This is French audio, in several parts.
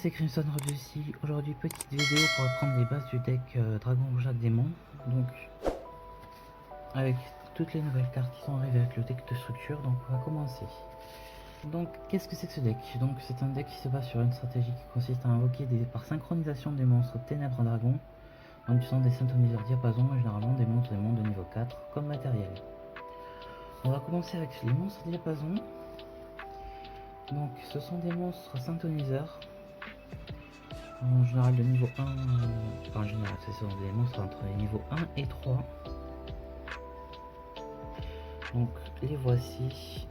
c'est Crimson Rob ici. Aujourd'hui, petite vidéo pour apprendre les bases du deck Dragon Rouge Démon. Donc, avec toutes les nouvelles cartes qui sont arrivées avec le deck de structure. Donc, on va commencer. Donc, qu'est-ce que c'est que ce deck? Donc, c'est un deck qui se base sur une stratégie qui consiste à invoquer par synchronisation des monstres ténèbres dragon en utilisant des synthoniseurs diapason et généralement des monstres de monde de niveau 4 comme matériel. On va commencer avec les monstres diapason. Donc, ce sont des monstres synthoniseurs. En général de niveau 1, enfin en général ce sont des monstres entre les niveaux 1 et 3. Donc les voici.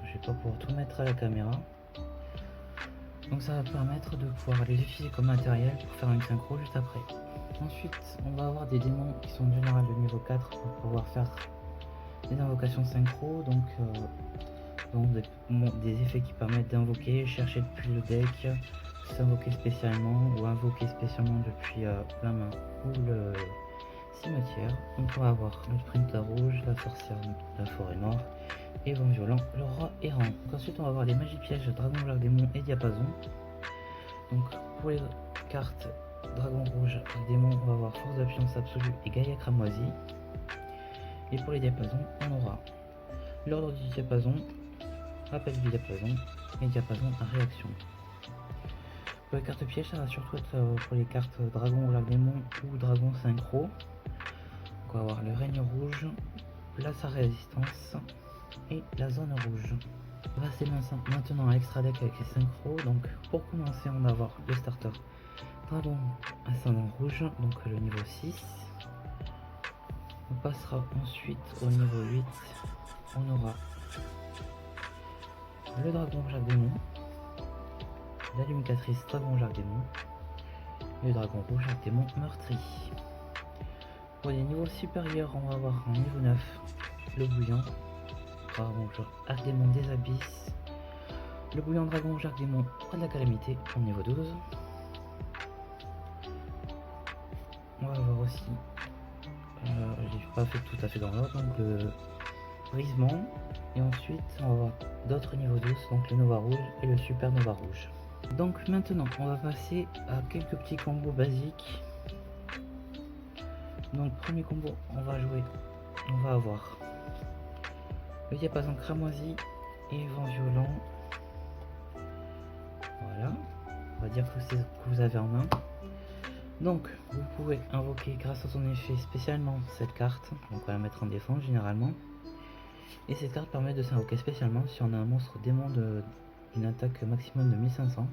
Je vais pas pouvoir tout mettre à la caméra. Donc ça va permettre de pouvoir les utiliser comme matériel pour faire une synchro juste après. Ensuite on va avoir des démons qui sont en général de niveau 4 pour pouvoir faire des invocations synchro. Donc des effets qui permettent d'invoquer, chercher depuis le deck, s'invoquer spécialement ou invoquer spécialement depuis la main ou le cimetière. Donc on va avoir le sprinter rouge, la sorcière de la forêt noire et vent violent, le roi errant. Donc ensuite on va avoir les magies pièges dragon rouge démon et diapason. Donc pour les cartes dragon rouge démon on va avoir force de puissance absolue et Gaïa cramoisie. Et pour les diapasons on aura l'ordre du diapason, rappel du diapason et diapason à réaction. Pour les cartes pièges, ça va surtout être pour les cartes dragon rouge démon ou dragon synchro. On va avoir le règne rouge, place à résistance et la zone rouge. On va passer maintenant à l'extra deck avec les synchros. Donc pour commencer on va avoir le starter dragon ascendant rouge, donc le niveau 6. On passera ensuite au niveau 8. On aura le dragon rouge démon, l'allumicatrice dragon rouge démon, le dragon rouge démon meurtri. Pour les niveaux supérieurs, on va avoir en niveau 9 le bouillant dragon rouge démon des abysses, le bouillant dragon rouge démon de la calamité en niveau 12. On va avoir aussi, j'ai pas fait tout à fait dans l'ordre, donc le brisement, et ensuite on va avoir d'autres niveaux 12, donc le nova rouge et le super nova rouge. Donc maintenant on va passer à quelques petits combos basiques. Donc premier combo on va avoir le diapason cramoisi et vent violent. Voilà, on va dire que c'est ce que vous avez en main. Donc vous pouvez invoquer grâce à son effet spécialement cette carte, donc on va la mettre en défense généralement. Et cette carte permet de s'invoquer spécialement si on a un monstre démon d'une attaque maximum de 1500.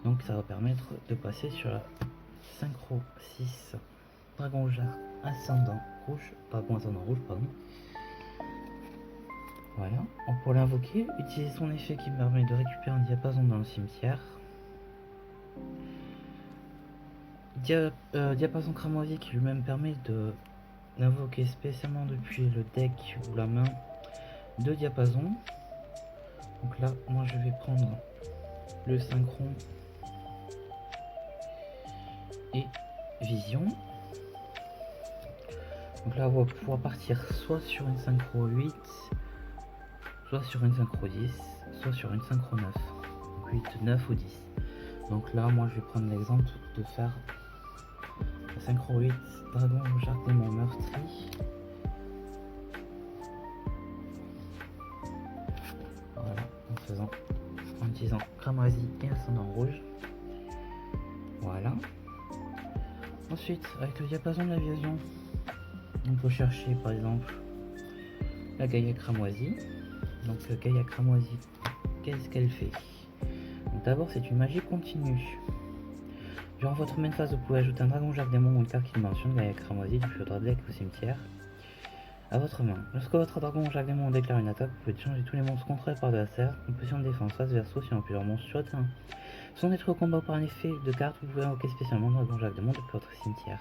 Donc ça va permettre de passer sur la synchro 6 dragon rouge ascendant rouge, pardon. Voilà, pour l'invoquer, utilisez son effet qui permet de récupérer un diapason dans le cimetière. Diapason cramoisi qui lui-même permet d'invoquer spécialement depuis le deck ou la main 2 diapasons. Donc là, moi je vais prendre le synchron et vision. Donc là, on va pouvoir partir soit sur une synchro 8, soit sur une synchro 10, soit sur une synchro 9. Donc 8, 9 ou 10. Donc là, moi je vais prendre l'exemple de faire la synchro 8 dragon rouge démon meurtri. Voilà, en utilisant cramoisi et ascendant rouge. Voilà. Ensuite, avec le diapason de la vision, on peut chercher par exemple la Gaïa cramoisie. Donc Gaïa cramoisie, qu'est-ce qu'elle fait? D'abord, c'est une magie continue. Durant votre main phase, vous pouvez ajouter un dragon rouge démon ou une carte qui mentionne Gaïa cramoisie depuis votre deck au cimetière à votre main. Lorsque votre dragon rouge démon déclare une attaque, vous pouvez changer tous les monstres contrôlés par l'adversaire en position de défense face verso si on a plusieurs monstres sur le terrain. Sans être au combat par un effet de carte, vous pouvez invoquer spécialement dragon rouge démon depuis votre cimetière.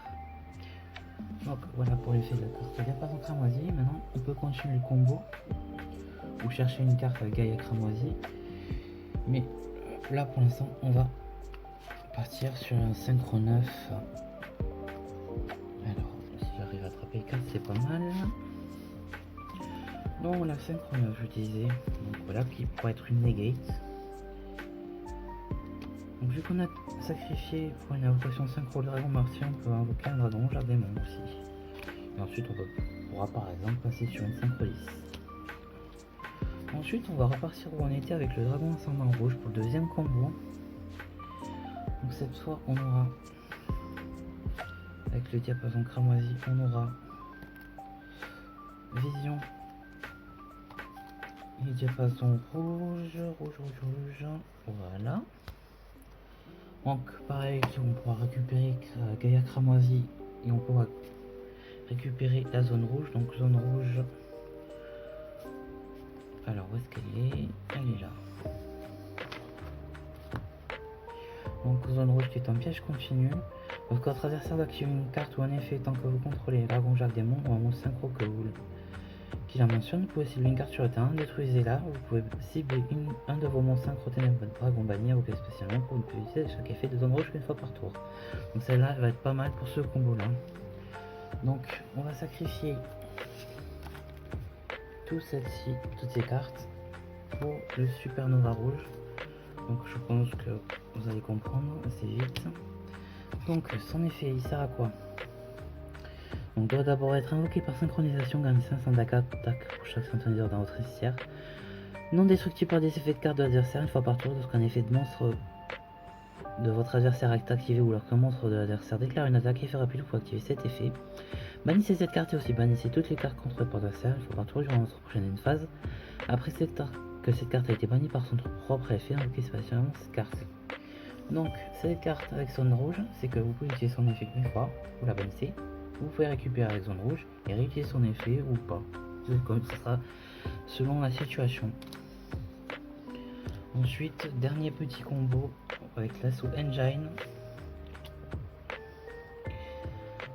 Donc voilà pour l'effet de la carte diapason cramoisi. Maintenant on peut continuer le combo ou chercher une carte avec Gaïa cramoisi, mais là pour l'instant on va partir sur un synchro 9. Alors si j'arrive à attraper les cartes c'est pas mal. Donc la synchro 9 je disais, donc voilà, qui pourrait être une negate. Donc vu qu'on a sacrifié pour une invocation synchro le dragon martien, on peut invoquer un dragon rouge démon aussi. Et ensuite on pourra par exemple passer sur une synchro 10. Ensuite on va repartir où on était avec le dragon ascendant rouge pour le deuxième combo. Donc cette fois on aura, avec le diapason cramoisi, on aura vision et diapason rouge, voilà. Donc pareil, on pourra récupérer Gaïa cramoisi et on pourra récupérer la zone rouge. Donc zone rouge, alors où est-ce qu'elle est? Elle est là. Donc zone rouge qui est un piège continu. Lorsque votre adversaire active une carte ou un effet tant que vous contrôlez dragon Jacques Démon ou un monstre synchro qui la mentionne, vous pouvez cibler une carte sur le terrain, détruisez-la. Vous pouvez cibler un de vos monstres synchro ténèbres dragon banni invoqué spécialement pour utiliser chaque effet de zone rouge une fois par tour. Donc celle-là va être pas mal pour ce combo là. Donc on va sacrifier toutes ces cartes pour le supernova rouge. Donc je pense que vous allez comprendre assez vite. Donc son effet il sert à quoi? Donc doit d'abord être invoqué par synchronisation, gagne 500 d'attaque pour chaque synthoniseur dans votre vestiaire. Non destructible par des effets de carte de l'adversaire une fois par tour lorsqu'un effet de monstre de votre adversaire est activé ou lorsqu'un monstre de l'adversaire déclare une attaque, effet rapide pour activer cet effet. Bannissez cette carte et aussi bannissez toutes les cartes contrôlées par l'adversaire une fois par tour durant votre prochaine phase. Après que cette carte a été bannie par son propre effet, invoquez spécialement cette carte. Donc cette carte avec zone rouge, c'est que vous pouvez utiliser son effet une fois, vous la bannissez. Vous pouvez récupérer avec zone rouge et réutiliser son effet ou pas. Ce sera selon la situation. Ensuite, dernier petit combo avec l'assaut Engine.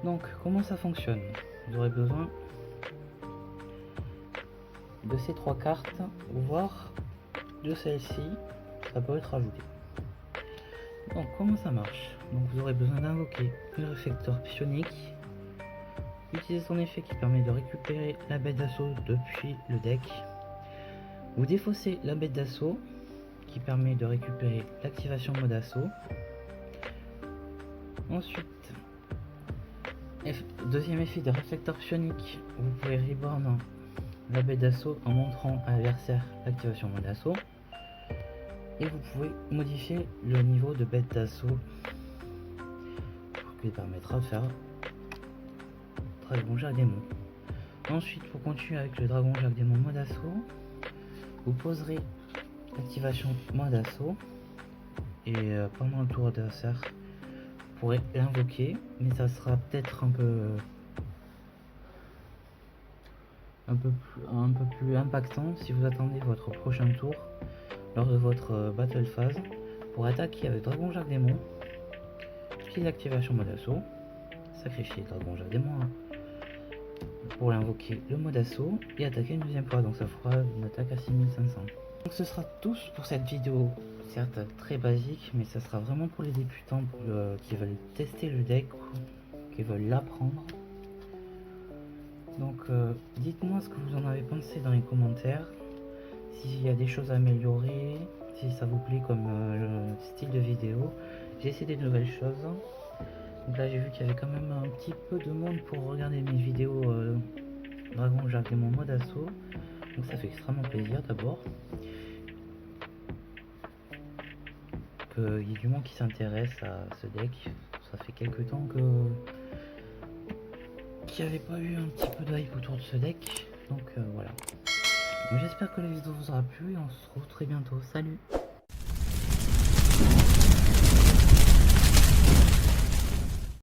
Donc, comment ça fonctionne? Vous aurez besoin de ces 3 cartes, voire de celle-ci, ça peut être ajouté. Donc, comment ça marche? Donc, vous aurez besoin d'invoquer le réflecteur psionique. Utilisez son effet qui permet de récupérer la bête d'assaut depuis le deck. Vous défaussez la bête d'assaut qui permet de récupérer l'activation mode assaut. Ensuite, deuxième effet de réflecteur psionique, vous pouvez reborn la bête d'assaut en montrant à l'adversaire l'activation mode assaut. Et vous pouvez modifier le niveau de bête d'assaut qui permettra de faire Dragon Jacques Démon. Ensuite, pour continuer avec le Dragon Jacques Démon mode assaut, vous poserez l'activation mode assaut et pendant le tour d'adversaire, vous pourrez l'invoquer, mais ça sera peut-être un peu plus impactant si vous attendez votre prochain tour lors de votre battle phase pour attaquer avec Dragon Jacques Démon, puis l'activation mode assaut, sacrifier Dragon Jacques Démon pour l'invoquer le mode assaut et attaquer une deuxième fois, donc ça fera une attaque à 6500. Donc ce sera tout pour cette vidéo, certes très basique, mais ça sera vraiment pour les débutants qui veulent tester le deck, qui veulent l'apprendre. Donc dites-moi ce que vous en avez pensé dans les commentaires, s'il y a des choses à améliorer, si ça vous plaît comme style de vidéo. J'ai essayé des nouvelles choses. Donc là j'ai vu qu'il y avait quand même un petit peu de monde pour regarder mes vidéos Dragon Jacques Démon mode assaut. Donc ça fait extrêmement plaisir d'abord qu'il y ait du monde qui s'intéresse à ce deck. Ça fait quelques temps qu'il n'y avait pas eu un petit peu de hype autour de ce deck. Donc voilà. J'espère que la vidéo vous aura plu et on se retrouve très bientôt. Salut!